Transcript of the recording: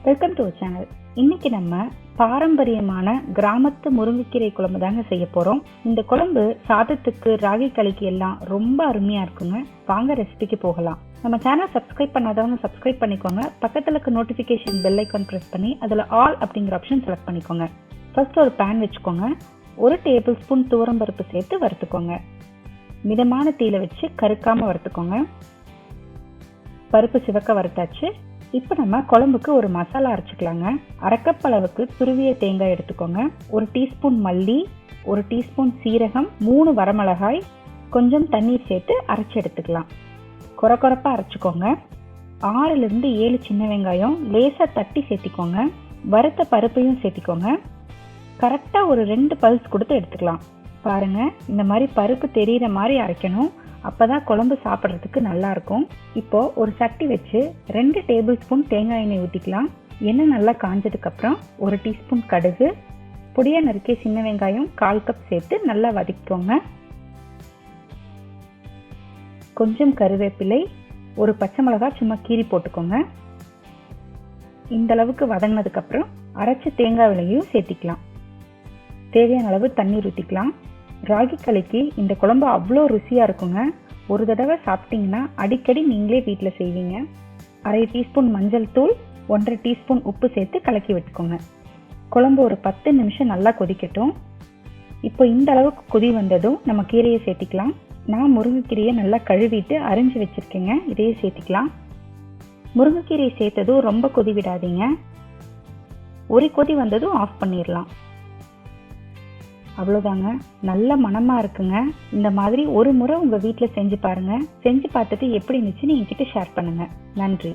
Welcome to channel. இன்னைக்கு நம்ம பாரம்பரியமான கிராமத்து முருங்கைக்கீரை குழம்பு தாங்க செய்ய போறோம். இந்த குழம்பு சாதத்துக்கு, ராகி களிக்கு எல்லாம் ரொம்ப அருமையா இருக்குங்க. வாங்க ரெசிபிக்கு போகலாம். நம்ம சேனல் சப்ஸ்கிரைப் பண்ணாதவங்க சப்ஸ்கிரைப் பண்ணிக்கோங்க. பக்கத்துல இருக்க நோட்டிபிகேஷன் பெல் ஐக்கான் பிரஸ் பண்ணி அதுல ஆல் அப்படிங்கிற ஆப்ஷன் செலக்ட் பண்ணிக்கோங்க. ஃபர்ஸ்ட் ஒரு பேன் வச்சுக்கோங்க. 1 டேபிள் ஸ்பூன் துவரம்பருப்பு சேர்த்து வறுத்துக்கோங்க. மிதமான தீயில வச்சு கருக்காம வறுத்துக்கோங்க. பருப்பு சிவக்க வறுத்தாச்சு. இப்போ நம்ம குழம்புக்கு ஒரு மசாலா அரைச்சிக்கலாங்க. 1/2 கப் அளவுக்கு துருவிய தேங்காய் எடுத்துக்கோங்க. 1 டீஸ்பூன் மல்லி, 1 டீஸ்பூன் சீரகம், 3 வரமிளகாய், கொஞ்சம் தண்ணீர் சேர்த்து அரைச்சி எடுத்துக்கலாம். கொரகொரப்பா அரைச்சிக்கோங்க. 6லிருந்து 7 சின்ன வெங்காயம் லேசாக தட்டி சேர்த்திக்கோங்க. வறுத்த பருப்பையும் சேர்த்திக்கோங்க. கரெக்டாக ஒரு 2 பல்ஸ் கொடுத்து எடுத்துக்கலாம். பாருங்க, இந்த மாதிரி பருப்பு தெரிகிற மாதிரி அரைக்கணும். அப்பதான் குழம்பு சாப்பிட்றதுக்கு நல்லா இருக்கும். இப்போ ஒரு சட்டி வச்சு 2 டேபிள் ஸ்பூன் தேங்காய் எண்ணெய் ஊற்றிக்கலாம். எண்ணெய் நல்லா காஞ்சதுக்கு அப்புறம் 1 டீஸ்பூன் கடுகு, பொடியா நறுக்கிய சின்ன வெங்காயம் 1/4 கப் சேர்த்து நல்லா வதக்கிக்கோங்க. கொஞ்சம் கருவேப்பிலை, ஒரு பச்சை மிளகாய் சும்மா கீறி போட்டுக்கோங்க. இந்த அளவுக்கு வதங்கினதுக்கு அப்புறம் அரைச்ச தேங்காய் விலையும் சேர்த்திக்கலாம். தேவையான அளவு தண்ணீர் ஊற்றிக்கலாம். ராகி களிக்கு இந்த குழம்பு அவ்வளோ ருசியாக இருக்குங்க. ஒரு தடவை சாப்பிட்டீங்கன்னா அடிக்கடி நீங்களே வீட்டில் செய்வீங்க. 1/2 டீஸ்பூன் மஞ்சள் தூள், 1/2 டீஸ்பூன் உப்பு சேர்த்து கலக்கி விட்டுக்கோங்க. குழம்பு ஒரு 10 நிமிஷம் நல்லா கொதிக்கட்டும். இப்போ இந்த அளவுக்கு கொதி வந்ததும் நம்ம கீரையை சேர்த்திக்கலாம். நான் முருங்கைக்கீரையை நல்லா கழுவிட்டு அரிஞ்சு வச்சுருக்கேங்க. இதையே சேர்த்திக்கலாம். முருங்கைக்கீரையை சேர்த்ததும் ரொம்ப கொதி விடாதீங்க. ஒரு கொதி வந்ததும் ஆஃப் பண்ணிடலாம். அவ்வளோதாங்க, நல்ல மணமாக இருக்குங்க. இந்த மாதிரி ஒரு முறை உங்கள் வீட்டில் செஞ்சு பாருங்கள். செஞ்சு பார்த்துட்டு எப்படி இருந்துச்சுன்னு என்கிட்ட ஷேர் பண்ணுங்கள். நன்றி.